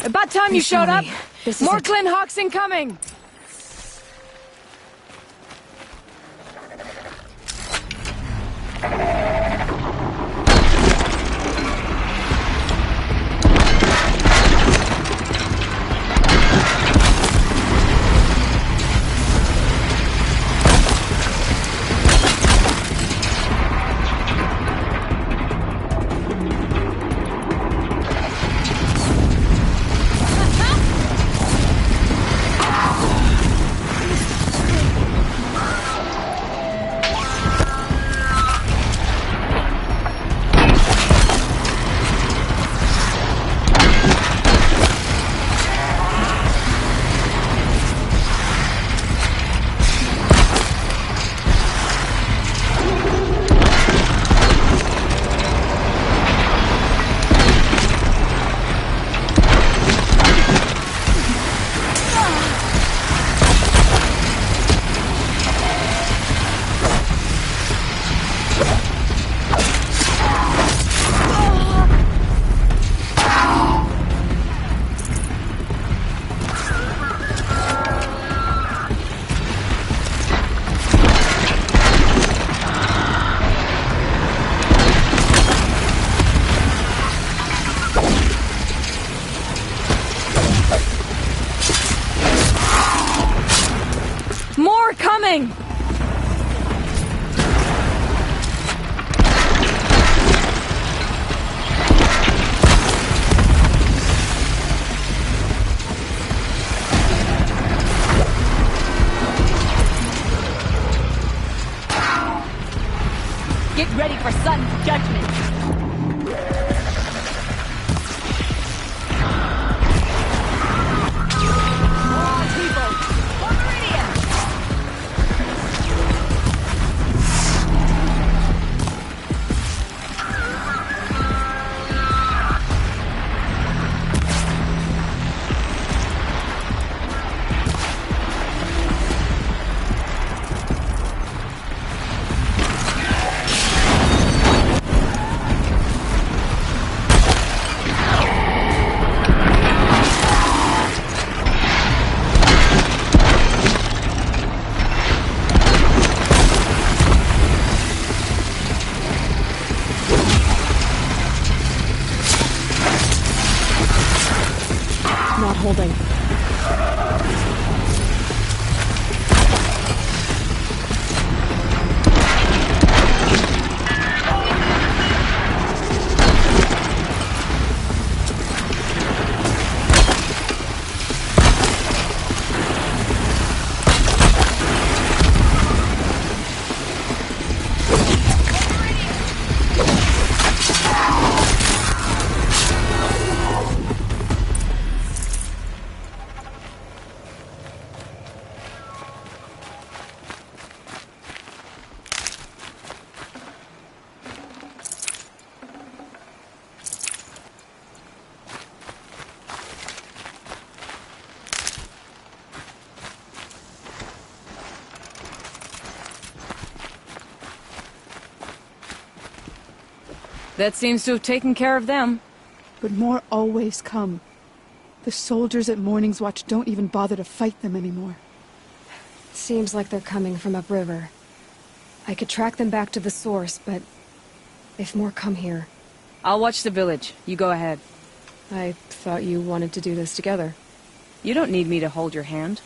About time you showed up. More Glen Hawks incoming. Coming! Get ready for sudden judgment! Not holding. That seems to have taken care of them. But more always come. The soldiers at Morning's Watch don't even bother to fight them anymore. Seems like they're coming from upriver. I could track them back to the source, but if more come here... I'll watch the village. You go ahead. I thought you wanted to do this together. You don't need me to hold your hand.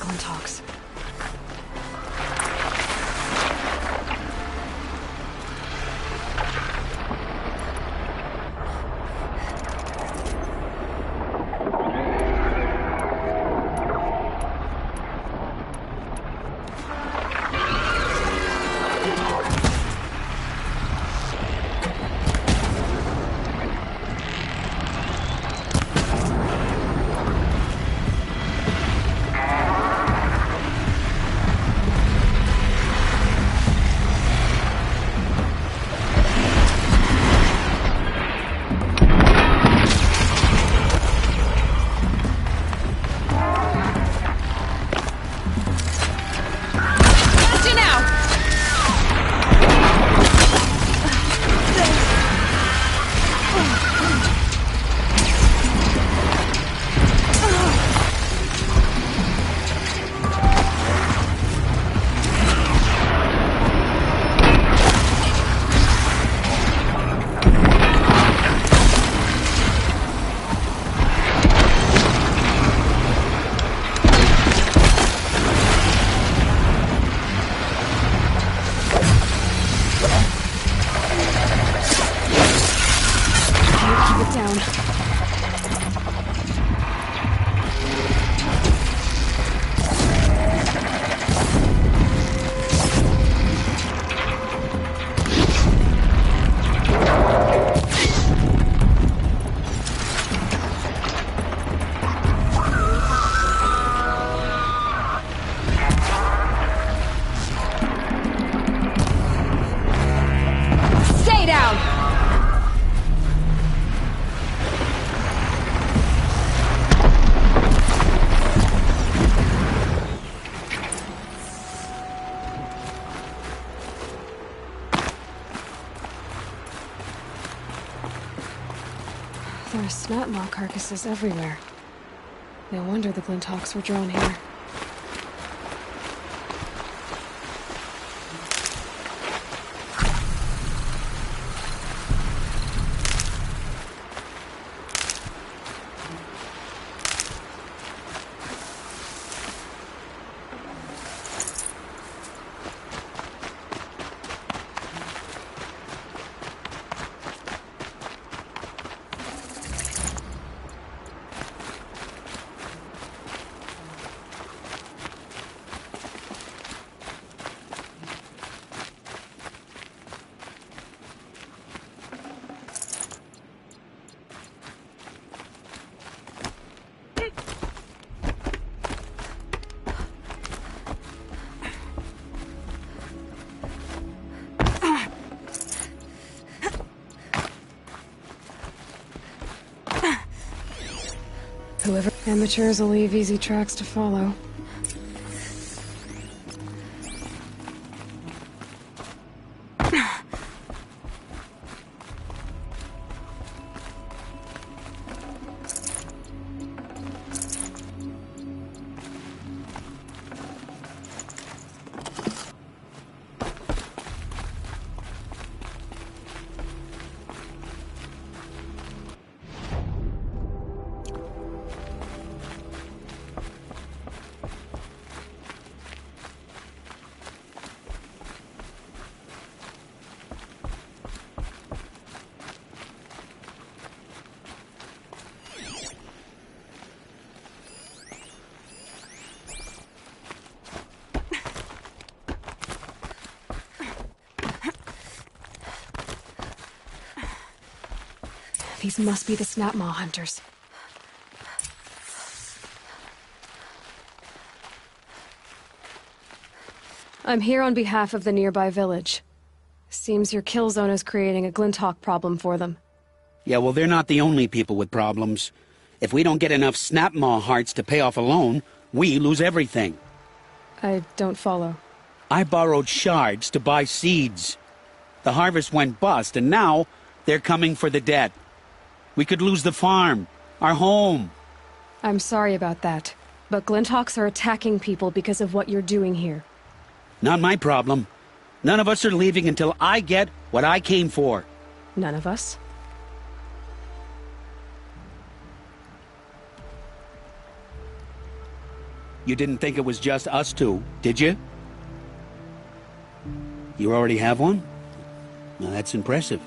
Glinthawks. There are snapmaw carcasses everywhere. No wonder the Glinthawks were drawn here. Whoever amateurs will leave easy tracks to follow. These must be the snapmaw hunters. I'm here on behalf of the nearby village. Seems your kill zone is creating a Glinthawk problem for them. Yeah, well, they're not the only people with problems. If we don't get enough snapmaw hearts to pay off a loan, we lose everything. I don't follow. I borrowed shards to buy seeds. The harvest went bust, and now they're coming for the debt. We could lose the farm, our home. I'm sorry about that, but Glinthawks are attacking people because of what you're doing here. Not my problem. None of us are leaving until I get what I came for. None of us? You didn't think it was just us two, did you? You already have one? Well, that's impressive.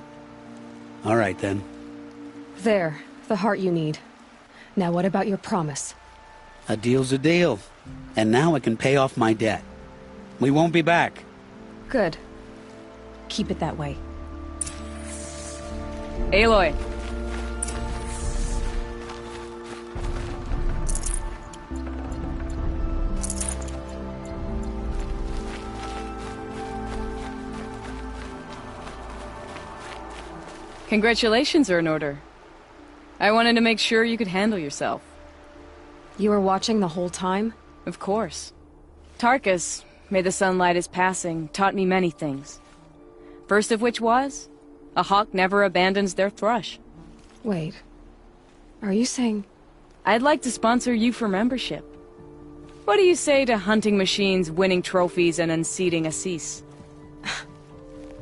All right, then. There, the heart you need. Now what about your promise? A deal's a deal. And now I can pay off my debt. We won't be back. Good. Keep it that way. Aloy. Congratulations are in order. I wanted to make sure you could handle yourself. You were watching the whole time? Of course. Tarkus, may the sunlight is passing, taught me many things. First of which was, a hawk never abandons their thrush. Wait. Are you saying... I'd like to sponsor you for membership. What do you say to hunting machines, winning trophies, and unseating Assis?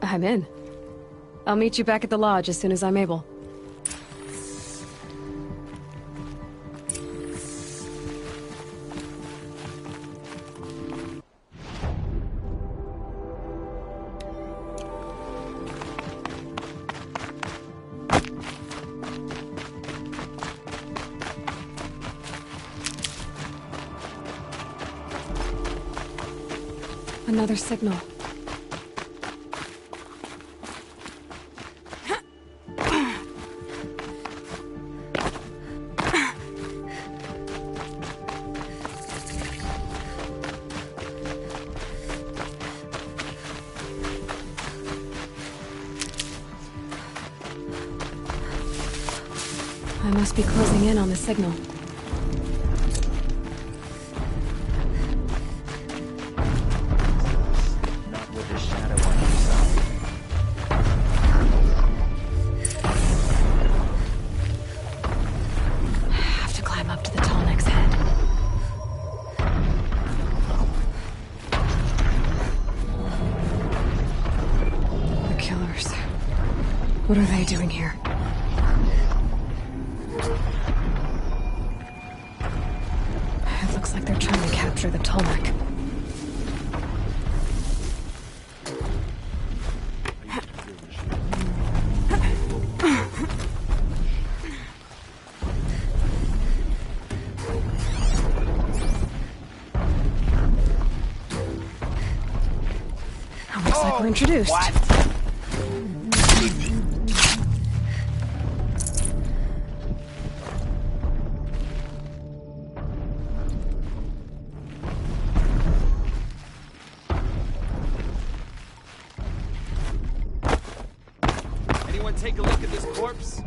I'm in. I'll meet you back at the lodge as soon as I'm able. Another signal. I must be closing in on the signal. Not with the shadow on your side. I have to climb up to the tall neck's head. The killers. What are they doing here? It looks like they're trying to capture the Tolmec. Looks like we're introduced. Anyone take a look at this corpse?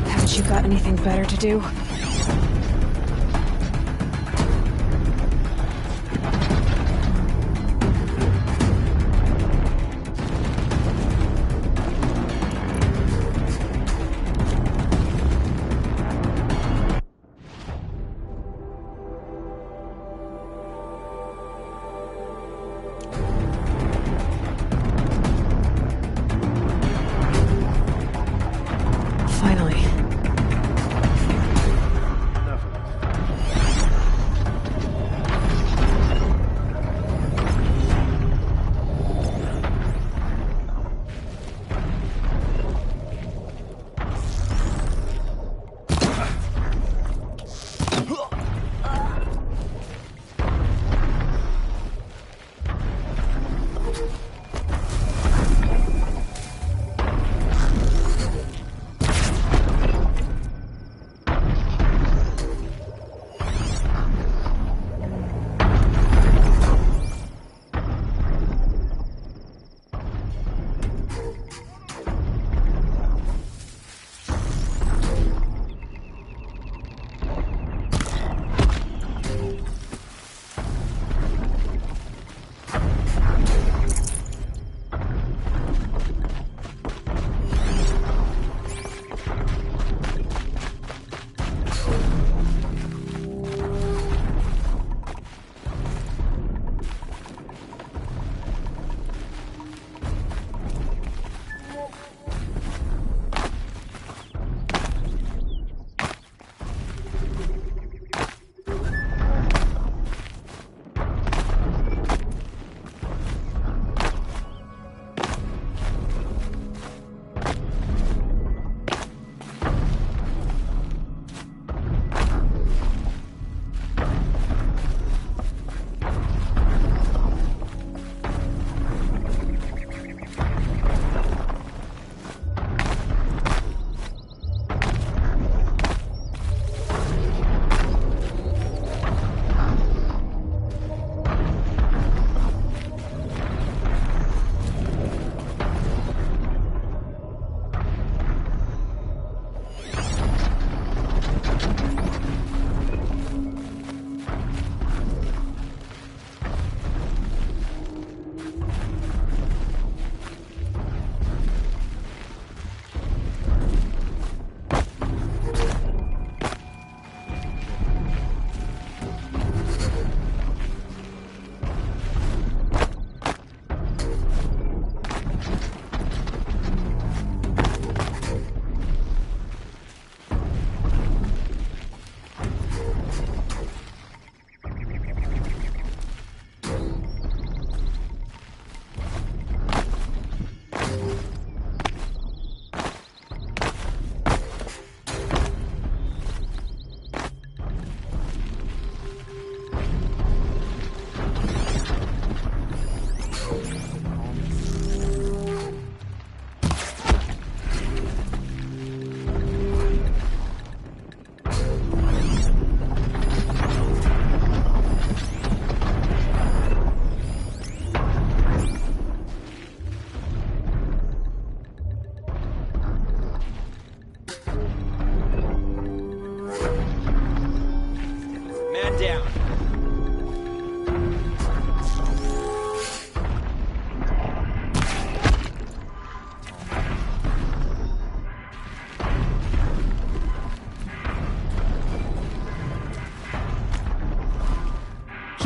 Haven't you got anything better to do? Finally.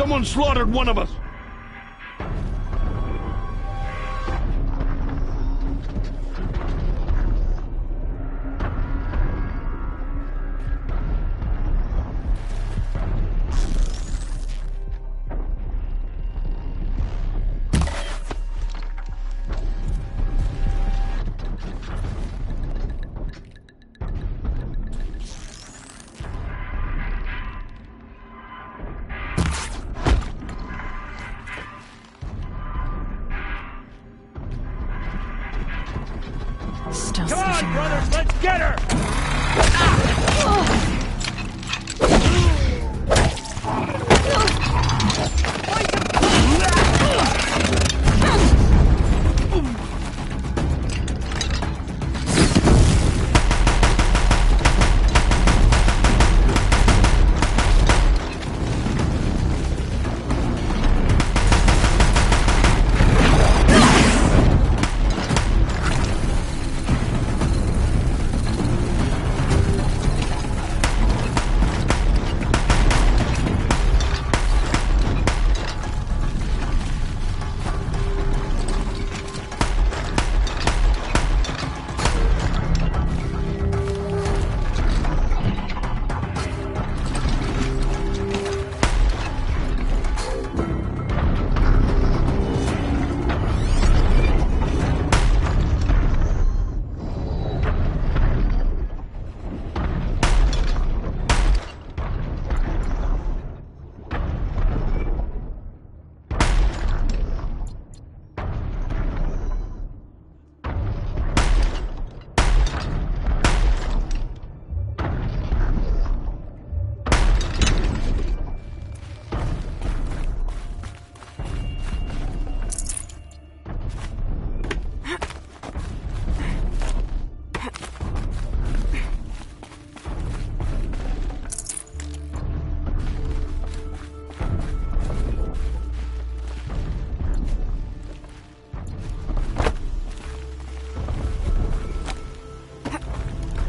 Someone slaughtered one of us! Still Come on, sniffing brothers, around. let's get her!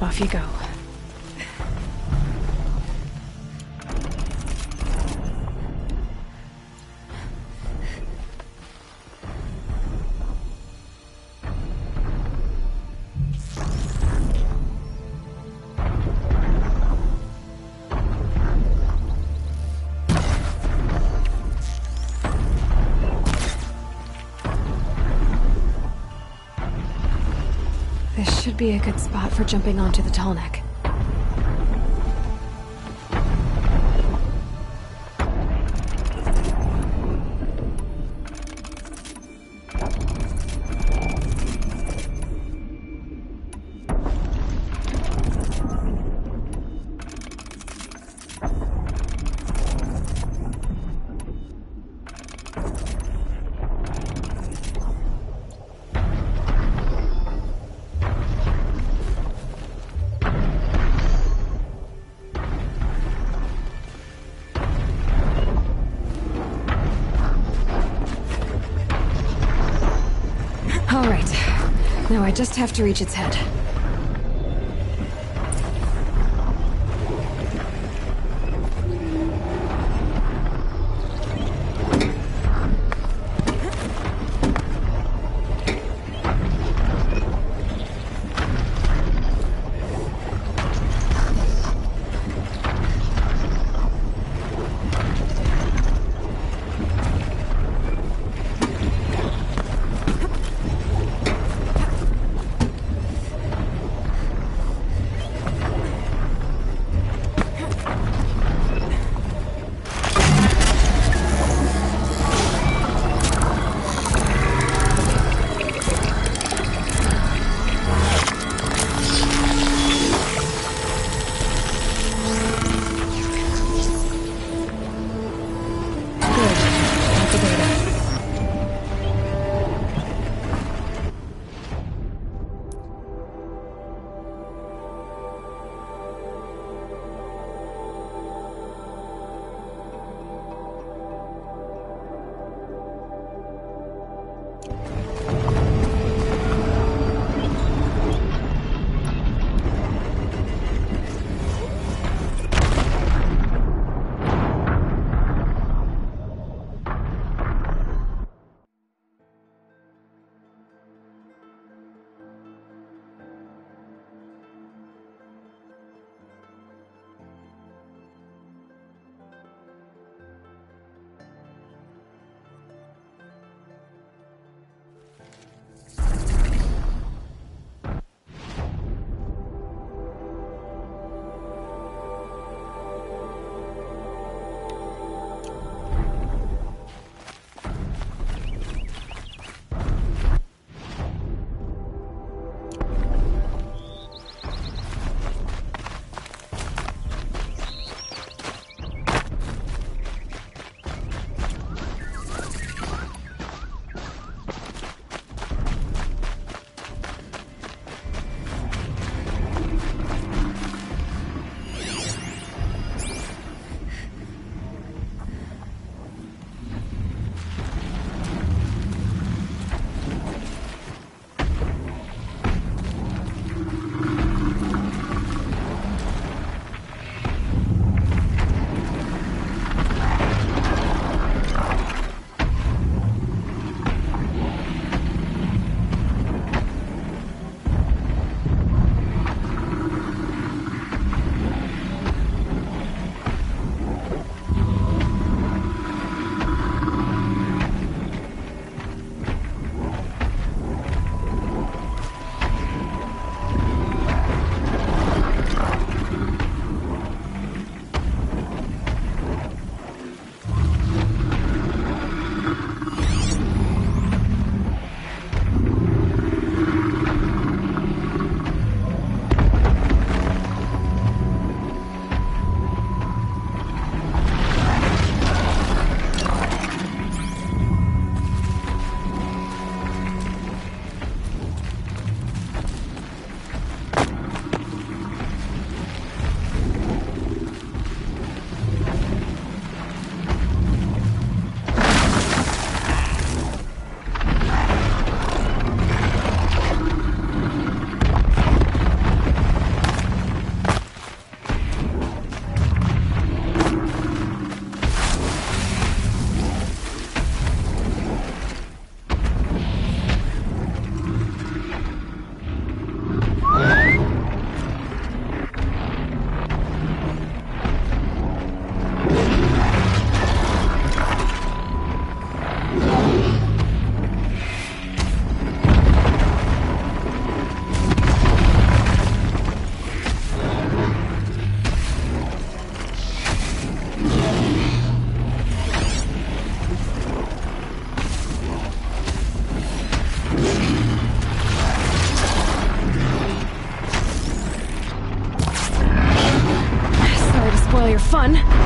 Off you go. This should be a good spot for jumping onto the tall neck. All right. Now I just have to reach its head. on!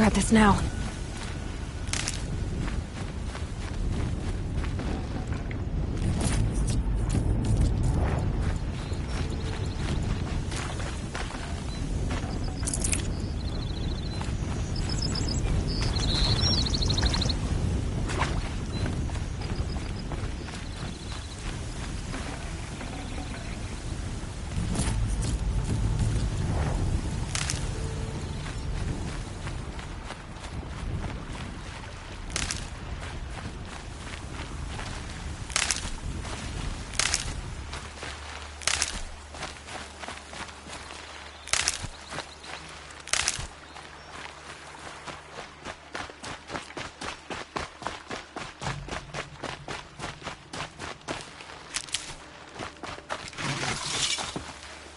Grab this now.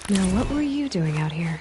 Now, what were you doing out here?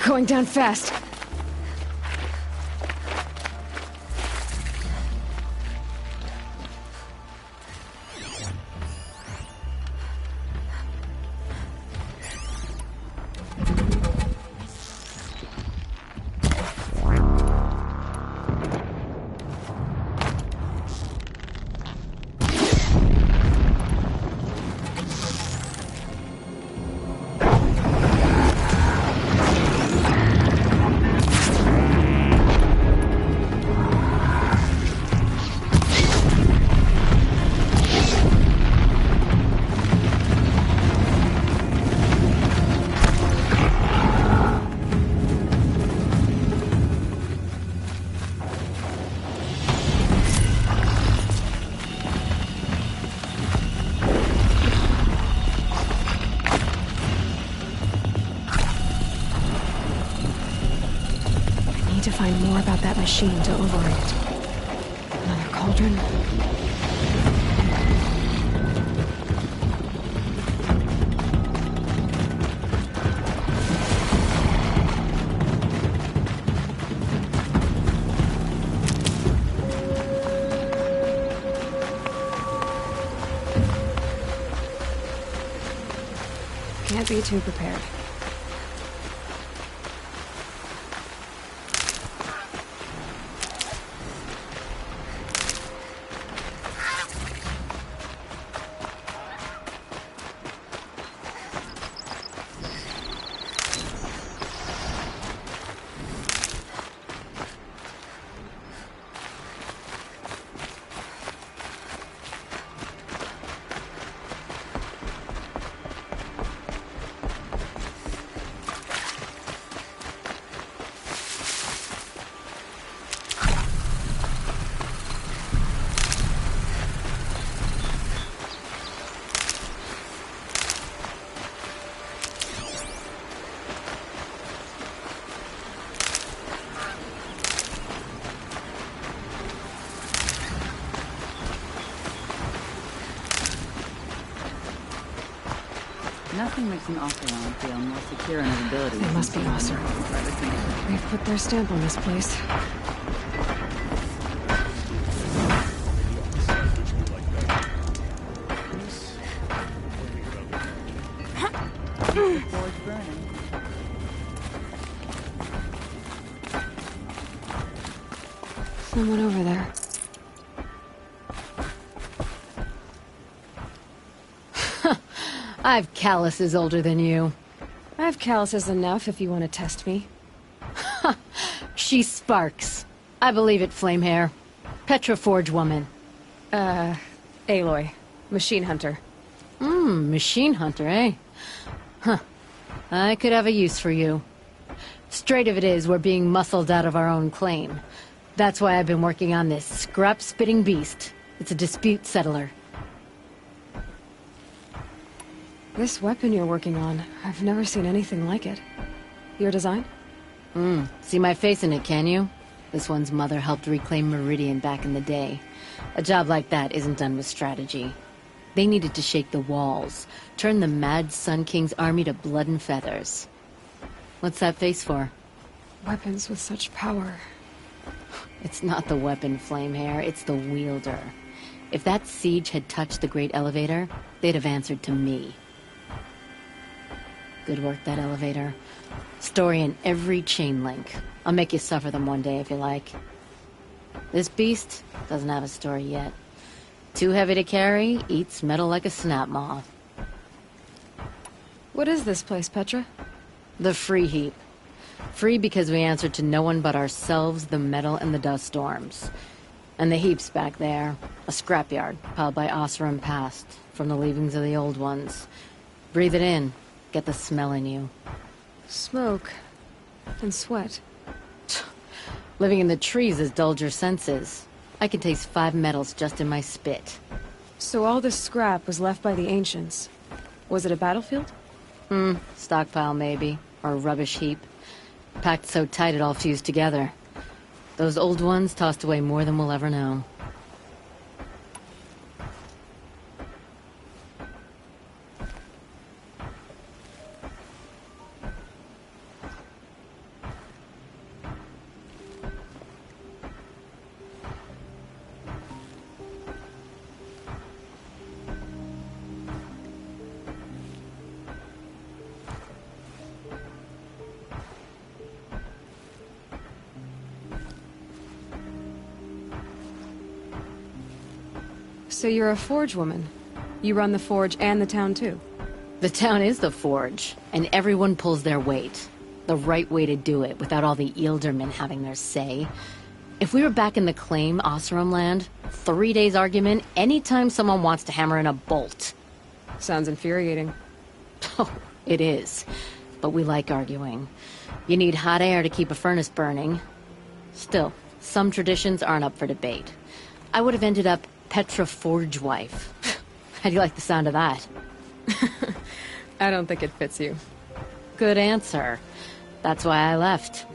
Going down fast. to find more about that machine to override it. Another cauldron? Can't be too prepared. Nothing makes an Oseram feel more secure in his abilities. They must be Oseram. They've put their stamp on this place. Forge burning. Someone over there. I've calluses older than you. I have calluses enough if you want to test me. She sparks. I believe it, Flamehair. Petra Forge woman. Aloy. Machine hunter. Machine hunter, eh? Huh. I could have a use for you. Straight of it is, we're being muscled out of our own claim. That's why I've been working on this scrap-spitting beast. It's a dispute settler. This weapon you're working on, I've never seen anything like it. Your design? See my face in it, can you? This one's mother helped reclaim Meridian back in the day. A job like that isn't done with strategy. They needed to shake the walls, turn the mad Sun King's army to blood and feathers. What's that face for? Weapons with such power. It's not the weapon, Flamehair, it's the wielder. If that siege had touched the Great Elevator, they'd have answered to me. Good work, that elevator. Story in every chain link. I'll make you suffer them one day if you like. This beast doesn't have a story yet. Too heavy to carry, eats metal like a snap moth. What is this place, Petra? The Free Heap. Free because we answer to no one but ourselves, the metal, and the dust storms. And the heap's back there. A scrapyard, piled by Oseram past, from the leavings of the old ones. Breathe it in. Get the smell in you. Smoke. And sweat. Living in the trees has dulled your senses. I can taste 5 metals just in my spit. So all this scrap was left by the ancients. Was it a battlefield? Stockpile maybe. Or a rubbish heap. Packed so tight it all fused together. Those old ones tossed away more than we'll ever know. So you're a forge woman. You run the forge and the town too. The town is the forge, and everyone pulls their weight. The right way to do it, without all the Eildermen having their say. If we were back in the claim, Oseram land, 3 days argument anytime someone wants to hammer in a bolt. Sounds infuriating. Oh, it is. But we like arguing. You need hot air to keep a furnace burning. Still, some traditions aren't up for debate. I would have ended up Petra Forge wife. How do you like the sound of that? I don't think it fits you. Good answer. That's why I left.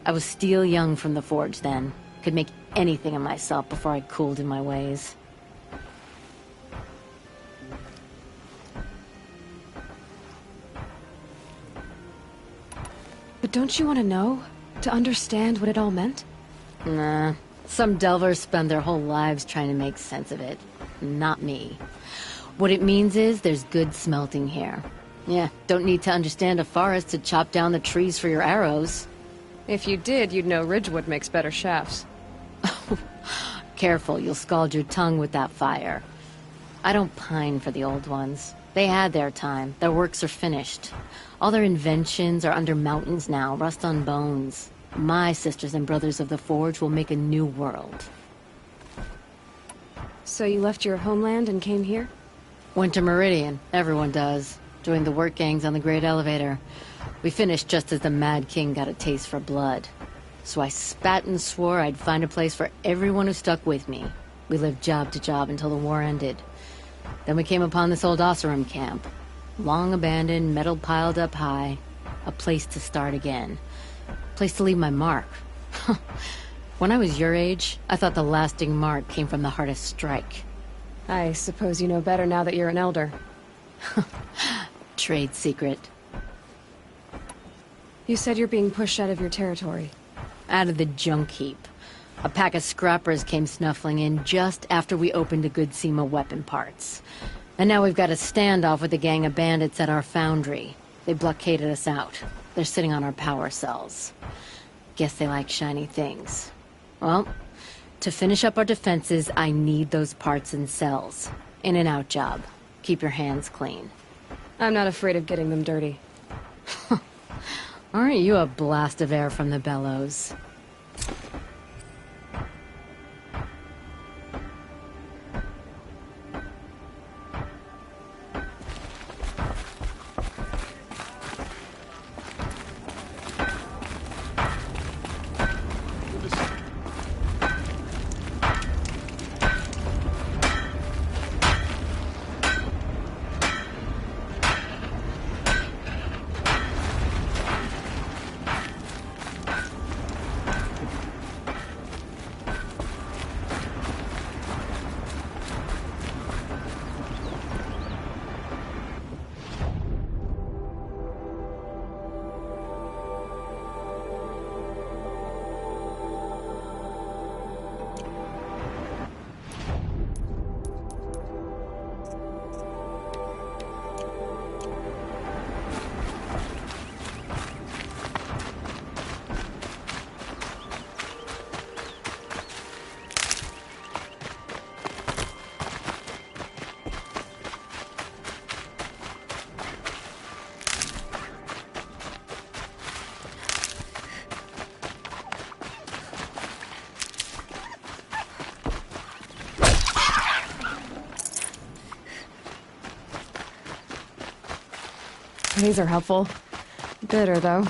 I was still young from the forge then. Could make anything of myself before I cooled in my ways. But don't you want to know? To understand what it all meant? Nah. Some delvers spend their whole lives trying to make sense of it. Not me. What it means is there's good smelting here. Yeah, don't need to understand a forest to chop down the trees for your arrows. If you did, you'd know Ridgewood makes better shafts. Careful, you'll scald your tongue with that fire. I don't pine for the old ones. They had their time. Their works are finished. All their inventions are under mountains now, rust on bones. My sisters and brothers of the Forge will make a new world. So you left your homeland and came here? Went to Meridian. Everyone does. Joined the work gangs on the Great Elevator. We finished just as the Mad King got a taste for blood. So I spat and swore I'd find a place for everyone who stuck with me. We lived job to job until the war ended. Then we came upon this old Oseram camp. Long abandoned, metal piled up high. A place to start again. Place to leave my mark. When I was your age, I thought the lasting mark came from the hardest strike. I suppose you know better now that you're an elder. Trade secret. You said you're being pushed out of your territory. Out of the junk heap. A pack of scrappers came snuffling in just after we opened a good seam of weapon parts. And now we've got a standoff with a gang of bandits at our foundry. They blockaded us out. They're sitting on our power cells. Guess they like shiny things. Well, to finish up our defenses, I need those parts and cells. In and out job. Keep your hands clean. I'm not afraid of getting them dirty. Aren't you a blast of air from the bellows? These are helpful. Bitter, though.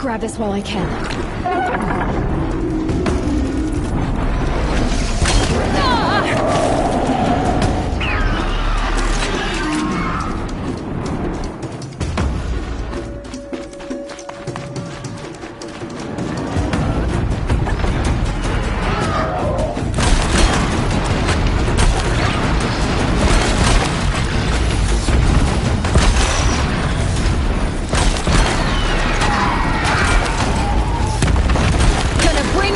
grab this while I can. Gonna bring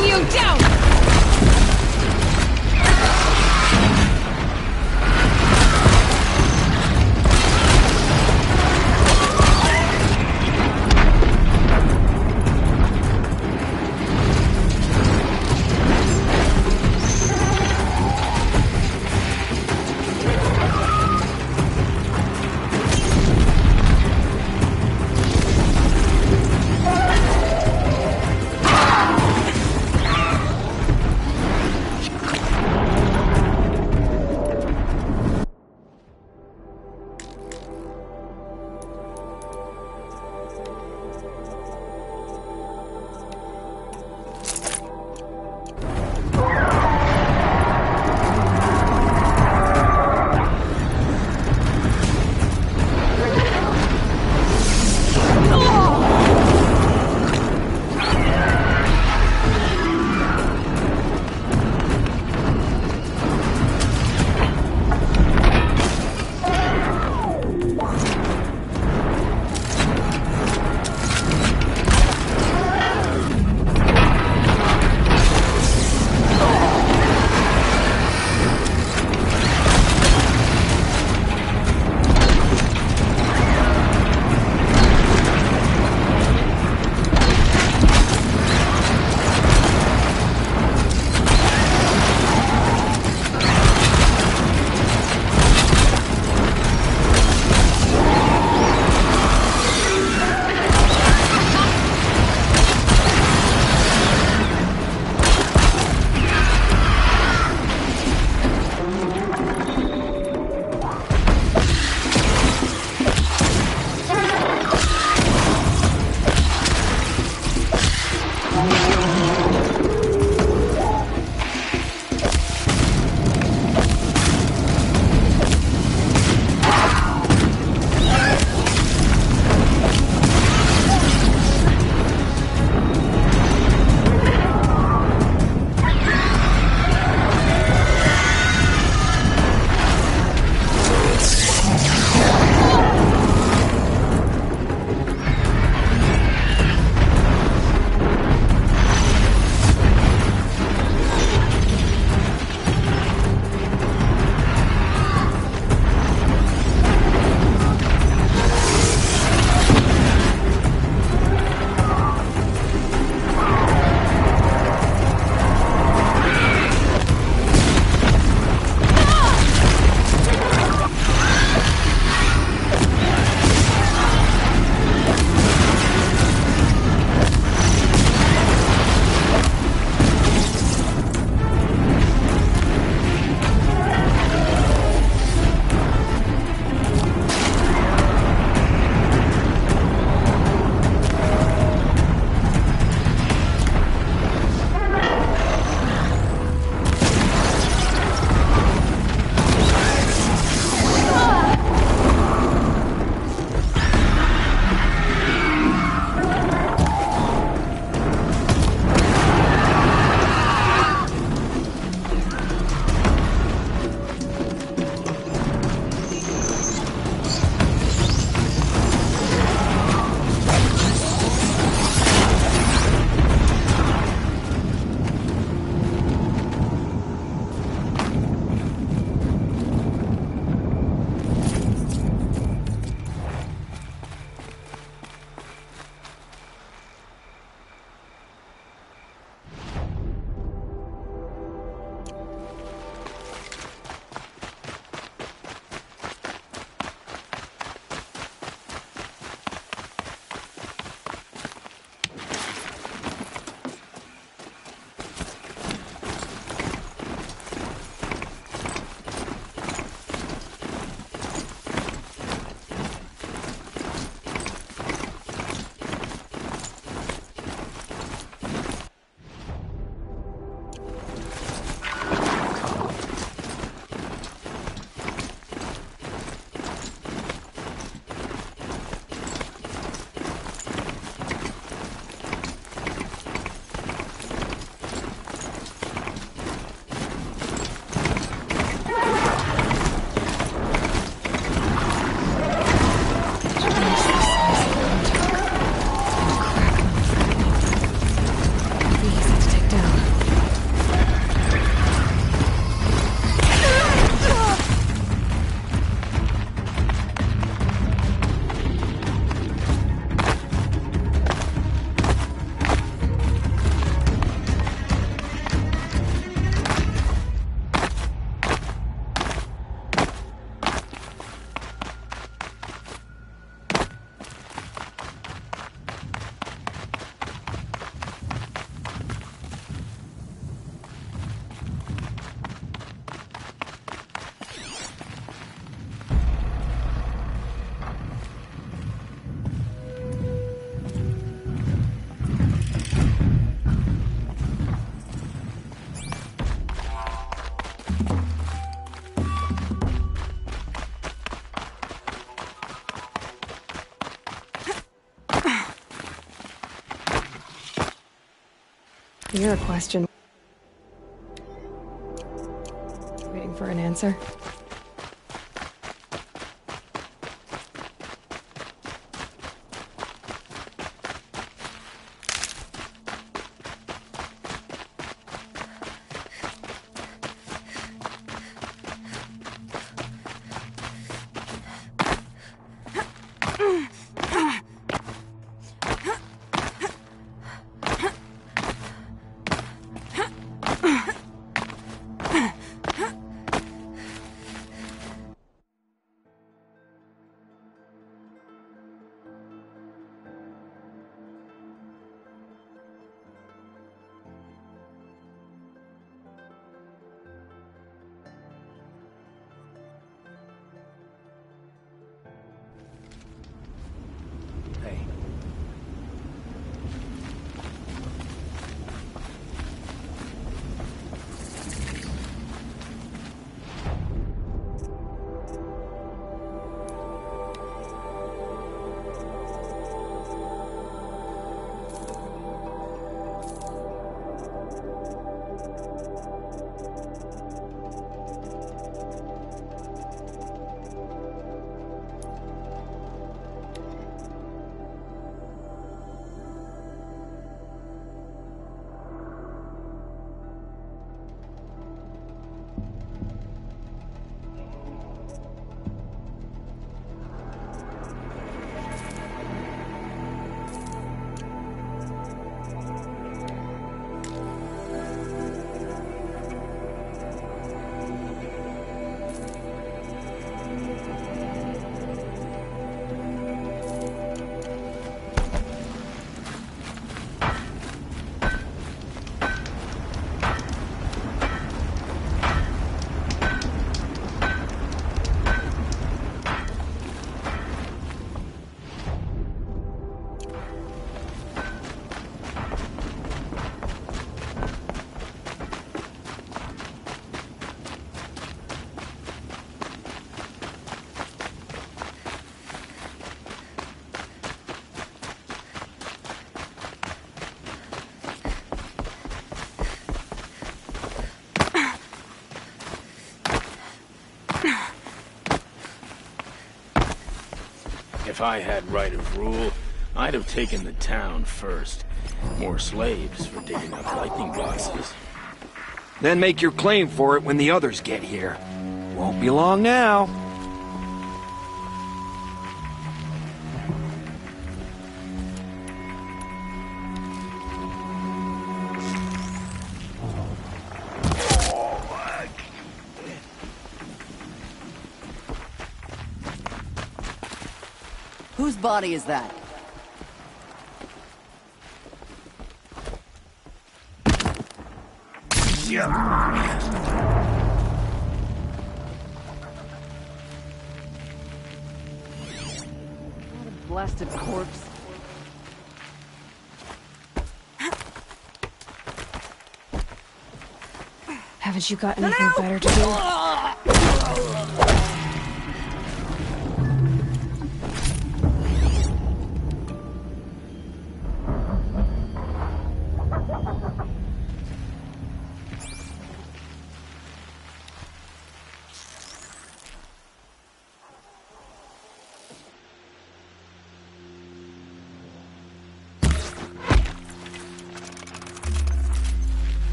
You're a question. Waiting for an answer. Hey. If I had right of rule, I'd have taken the town first. More slaves for digging up lightning boxes. Then make your claim for it when the others get here. Won't be long now. Whose body is that? What a blasted corpse. Haven't you got anything better to do?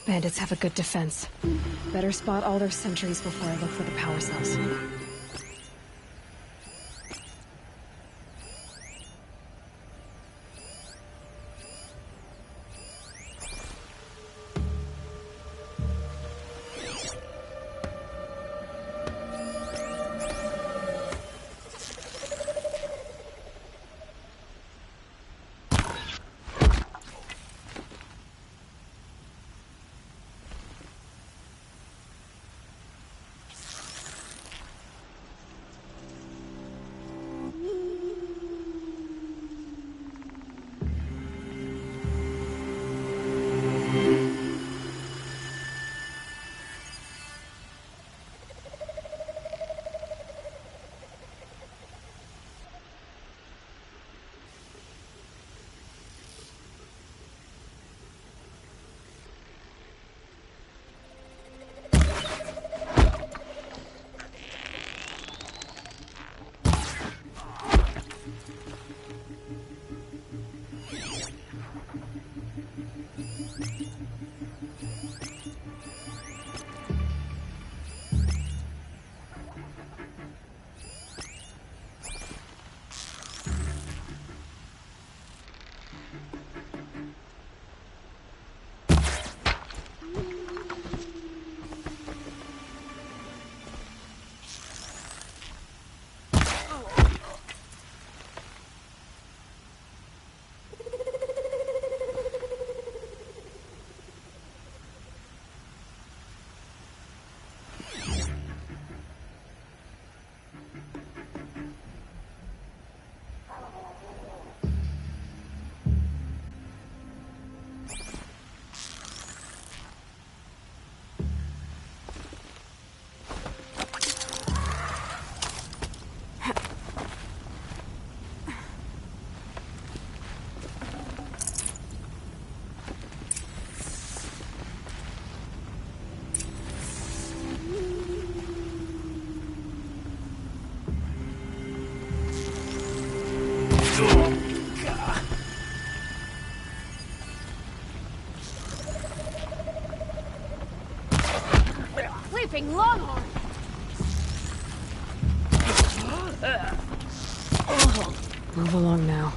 Bandits have a good defense. Better spot all their sentries before I look for the power cells. sniping longhorn! Move along now.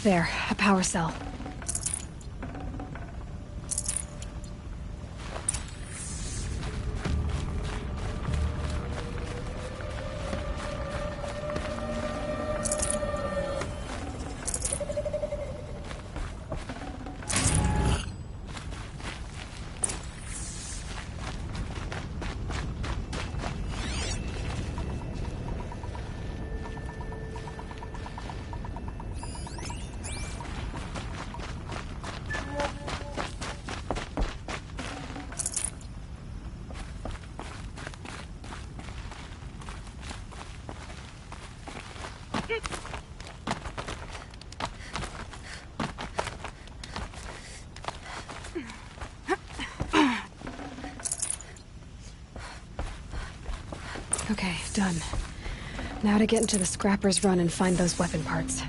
There, a power cell. Okay, done. Now to get into the Scrapper's Run and find those weapon parts.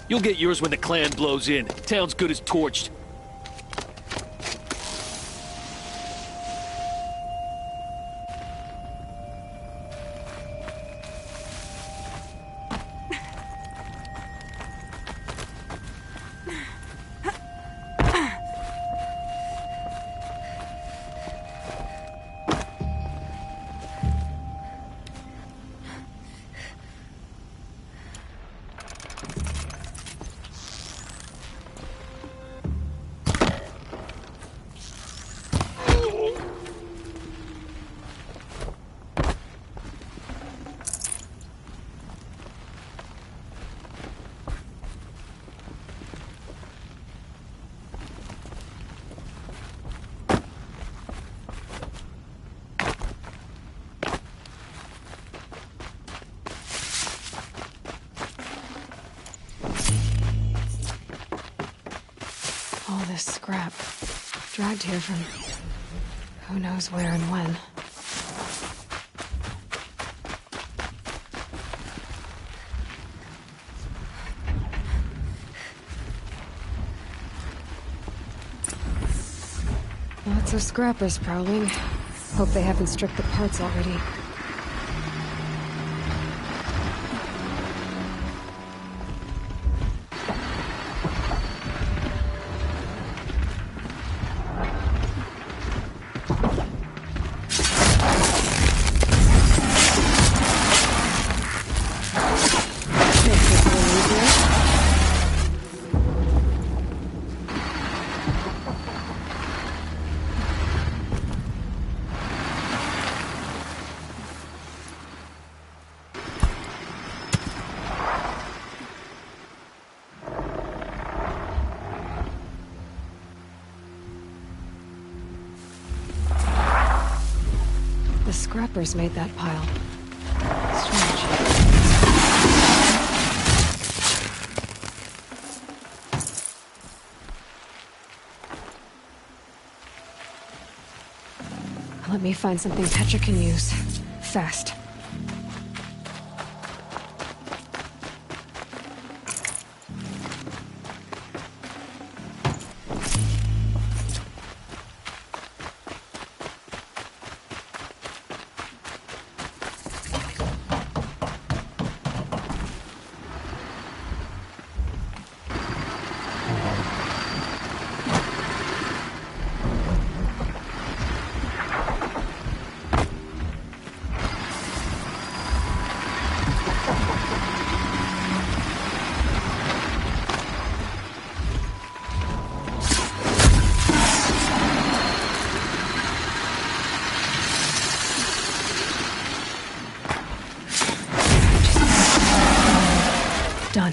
You'll get yours when the clan blows in. Town's good as torched. All this scrap, dragged here from who knows where and when. Lots of scrappers prowling. Hope they haven't stripped the parts already. The scrappers made that pile. Strange. Let me find something Petra can use. Fast. done.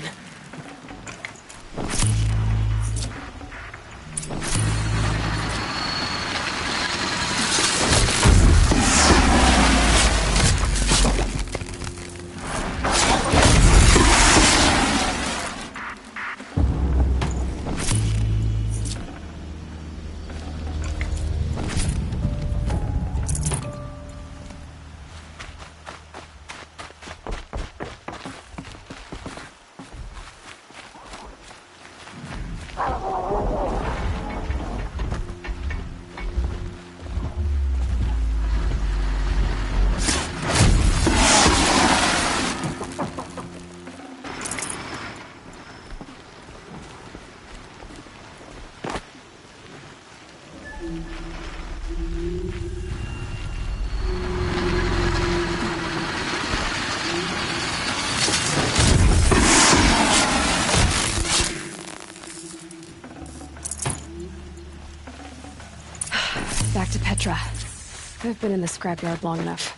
Back to Petra. I've been in the scrapyard long enough.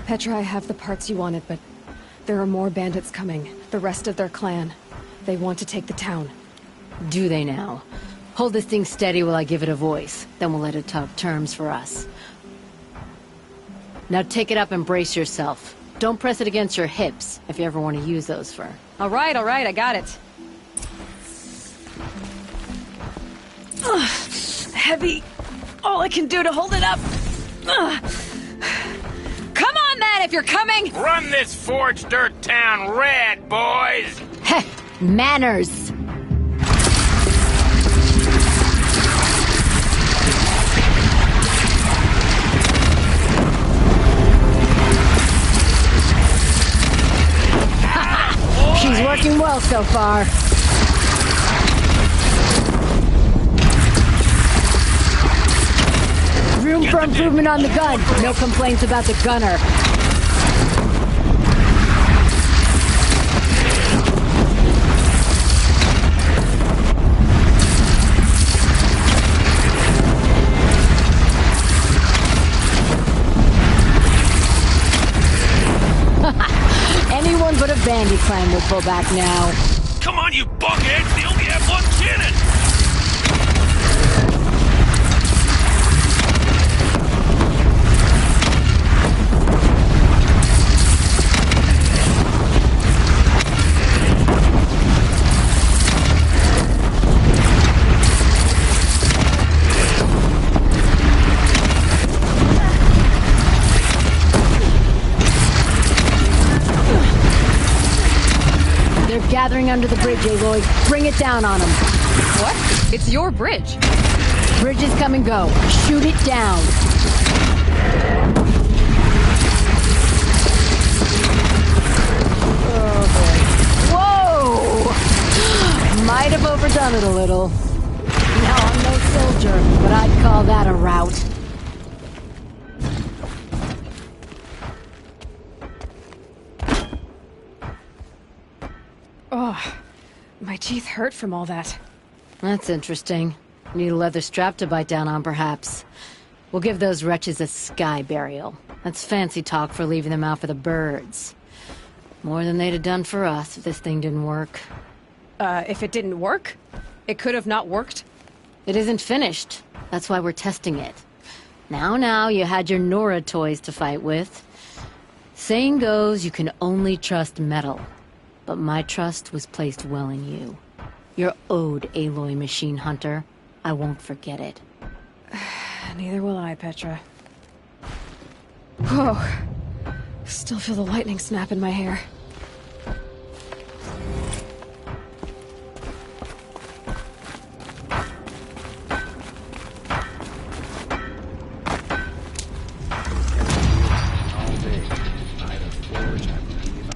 Petra, I have the parts you wanted, but there are more bandits coming. The rest of their clan. They want to take the town. Do they now? Hold this thing steady while I give it a voice. Then we'll let it talk terms for us. Now take it up and brace yourself. Don't press it against your hips, if you ever want to use those for... All right, I got it. Ugh, heavy. All I can do to hold it up. Ugh. Come on, then, if you're coming! Run this forged dirt town red, boys! Heh! Manners! She's working well so far. Room for improvement on the gun. No complaints about the gunner. Anyone but a bandy clan will pull back now. Come on, you buckheads! They only have one cannon! Gathering under the bridge, Aloy. Bring it down on them. What? It's your bridge. Bridges come and go. Shoot it down. Oh boy. Whoa! Might have overdone it a little. Now I'm no soldier, but I'd call that a rout. Oh, my teeth hurt from all that. That's interesting. Need a leather strap to bite down on, perhaps. We'll give those wretches a sky burial. That's fancy talk for leaving them out for the birds. More than they'd have done for us if this thing didn't work. If it didn't work? It could have not worked? It isn't finished. That's why we're testing it. Now, you had your Nora toys to fight with. Saying goes, you can only trust metal. But my trust was placed well in you. You're owed, Aloy Machine Hunter. I won't forget it. Neither will I, Petra. Whoa. Still feel the lightning snap in my hair. All day. I'd have forged, I believe.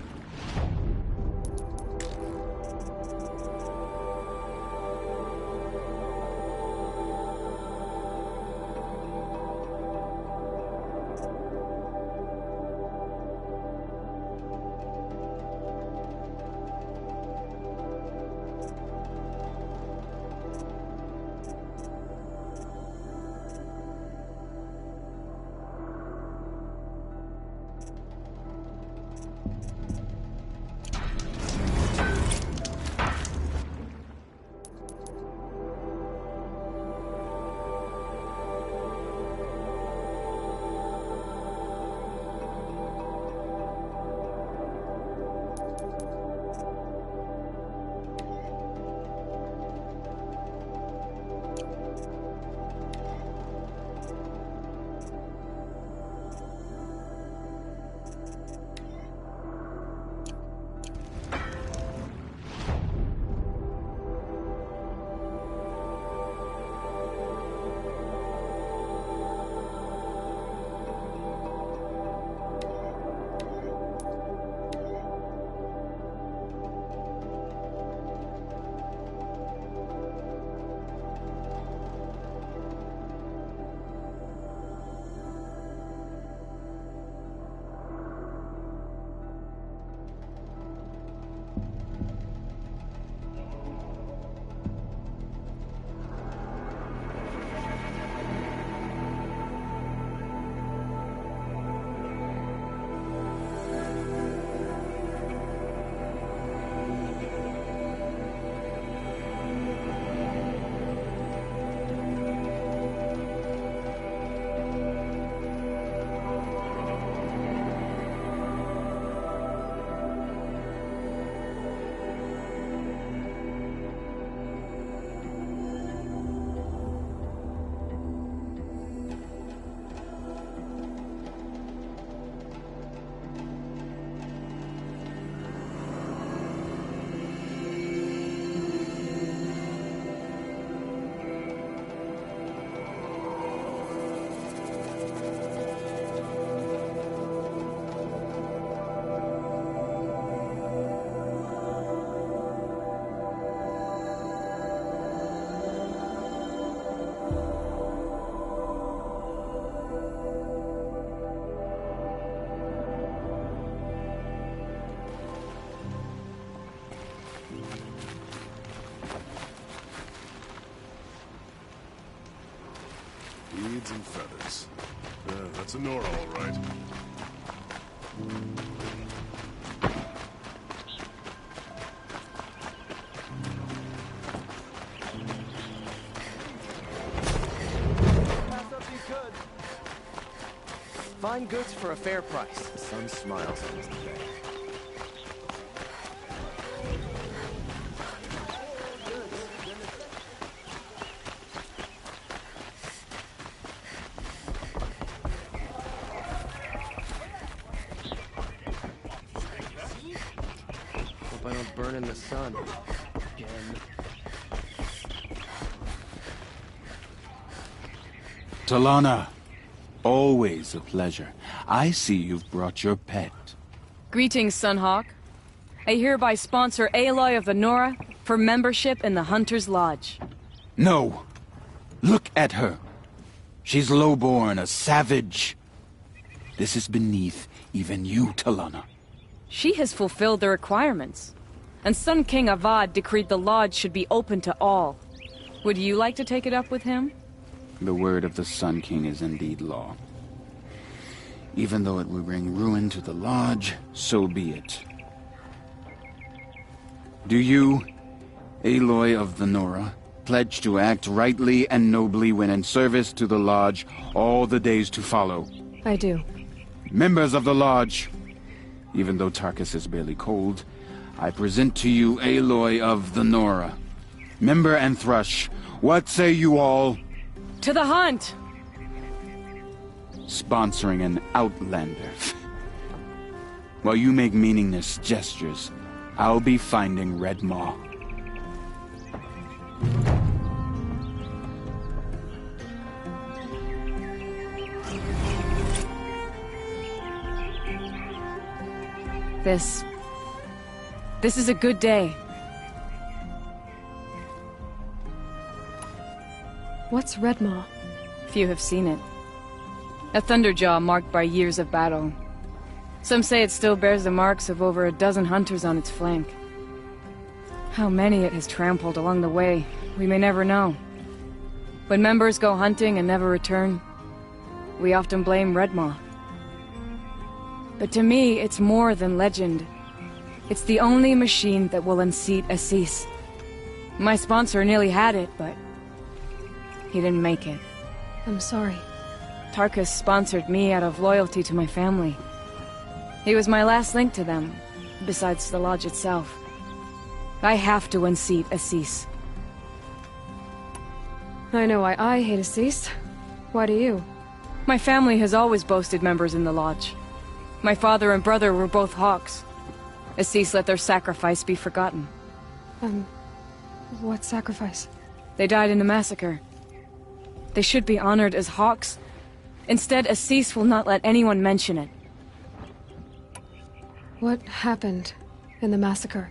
Beads and feathers. That's a Nora, all right. Pass up you could. Fine goods for a fair price. The sun smiles on us today. Hope I don't burn in the sun again. Talana, always a pleasure. I see you've brought your pet. Greetings, Sunhawk. I hereby sponsor Aloy of the Nora for membership in the Hunter's Lodge. No! Look at her! She's lowborn, a savage. This is beneath even you, Talana. She has fulfilled the requirements, and Sun King Avad decreed the Lodge should be open to all. Would you like to take it up with him? The word of the Sun King is indeed law. Even though it will bring ruin to the Lodge, so be it. Do you, Aloy of the Nora, pledge to act rightly and nobly when in service to the Lodge all the days to follow? I do. Members of the Lodge, even though Tarkus is barely cold, I present to you Aloy of the Nora. Member and Thrush, what say you all? To the hunt! sponsoring an outlander. While you make meaningless gestures, I'll be finding Red Maw. This is a good day. What's Red Maw? Few have seen it. A thunderjaw marked by years of battle. Some say it still bears the marks of over a dozen hunters on its flank. How many it has trampled along the way, we may never know. When members go hunting and never return, we often blame Red Maw. But to me, it's more than legend. It's the only machine that will unseat Assis. My sponsor nearly had it, but he didn't make it. I'm sorry. Tarkus sponsored me out of loyalty to my family. He was my last link to them, besides the lodge itself. I have to unseat Assis. I know why I hate Assis. Why do you? My family has always boasted members in the lodge. My father and brother were both hawks. Assis let their sacrifice be forgotten. What sacrifice? They died in a massacre. They should be honored as hawks. Instead, Assis will not let anyone mention it. What happened in the massacre?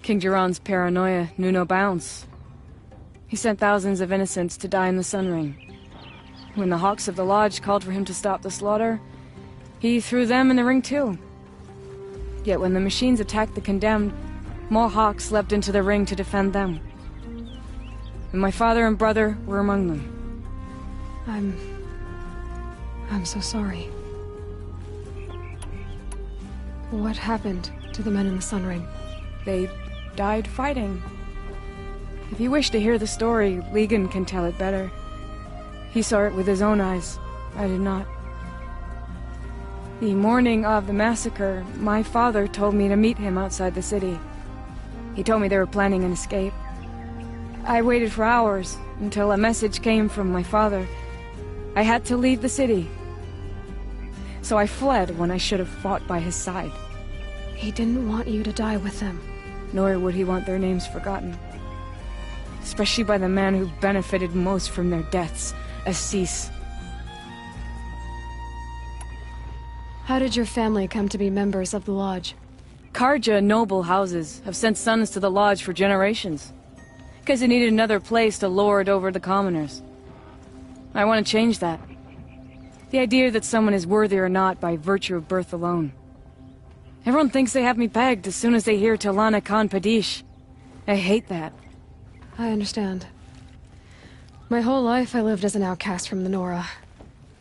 King Jiran's paranoia knew no bounds. He sent thousands of innocents to die in the Sun Ring. When the hawks of the lodge called for him to stop the slaughter, he threw them in the ring too. Yet when the machines attacked the condemned, more hawks leapt into the ring to defend them. And my father and brother were among them. I'm so sorry. What happened to the men in the Sun Ring? They died fighting. If you wish to hear the story, Legan can tell it better. He saw it with his own eyes. I did not. The morning of the massacre, my father told me to meet him outside the city. He told me they were planning an escape. I waited for hours, until a message came from my father. I had to leave the city. So I fled when I should have fought by his side. He didn't want you to die with them. Nor would he want their names forgotten. Especially by the man who benefited most from their deaths, Assis. How did your family come to be members of the lodge? Karja noble houses have sent sons to the lodge for generations. Because they needed another place to lord over the commoners. I want to change that. The idea that someone is worthy or not by virtue of birth alone. Everyone thinks they have me pegged as soon as they hear Talana Khan Padish. I hate that. I understand. My whole life I lived as an outcast from the Nora.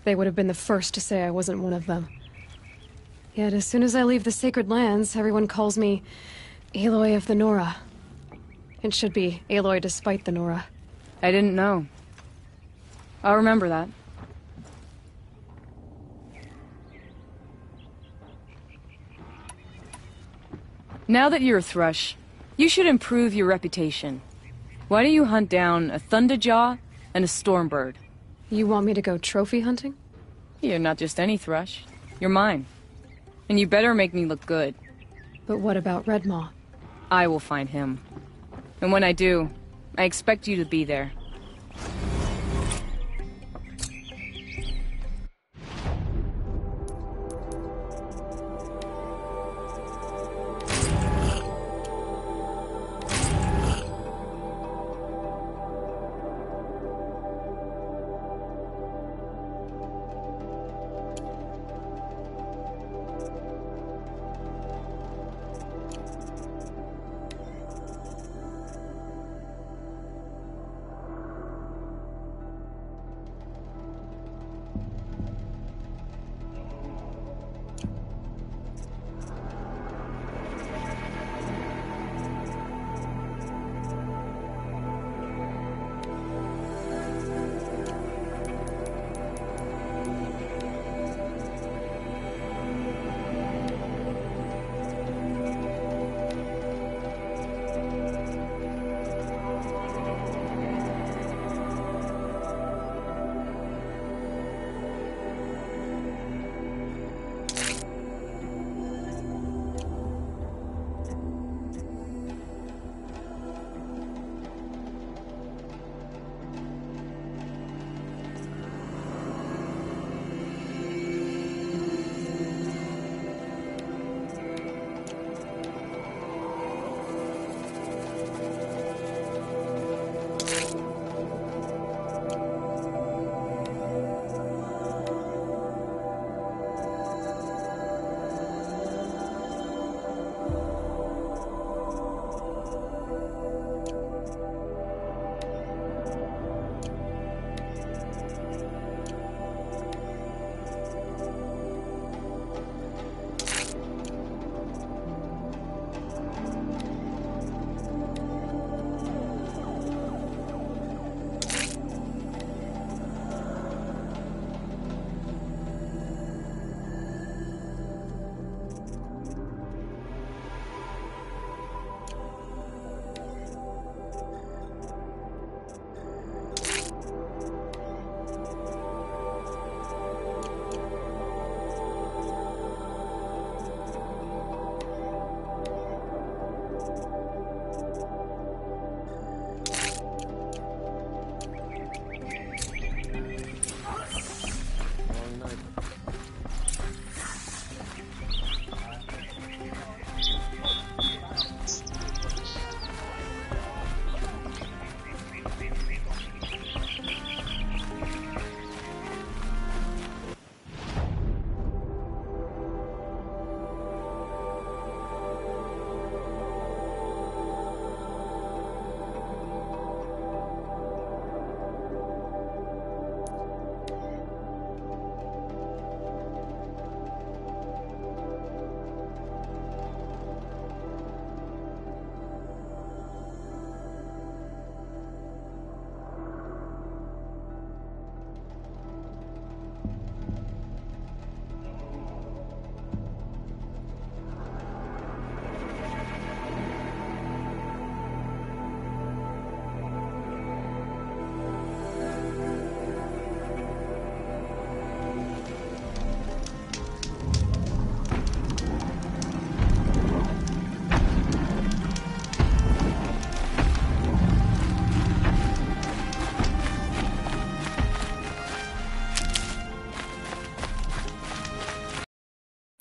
They would have been the first to say I wasn't one of them. Yet as soon as I leave the sacred lands, everyone calls me Aloy of the Nora. It should be Aloy despite the Nora. I didn't know. I'll remember that. Now that you're a thrush, you should improve your reputation. Why don't you hunt down a thunderjaw and a stormbird? You want me to go trophy hunting? You're not just any thrush. You're mine. And you better make me look good. But what about Red Maw? I will find him. And when I do, I expect you to be there.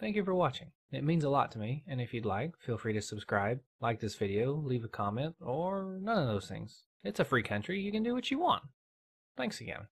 Thank you for watching. It means a lot to me, and if you'd like, feel free to subscribe, like this video, leave a comment, or none of those things. It's a free country, you can do what you want. Thanks again.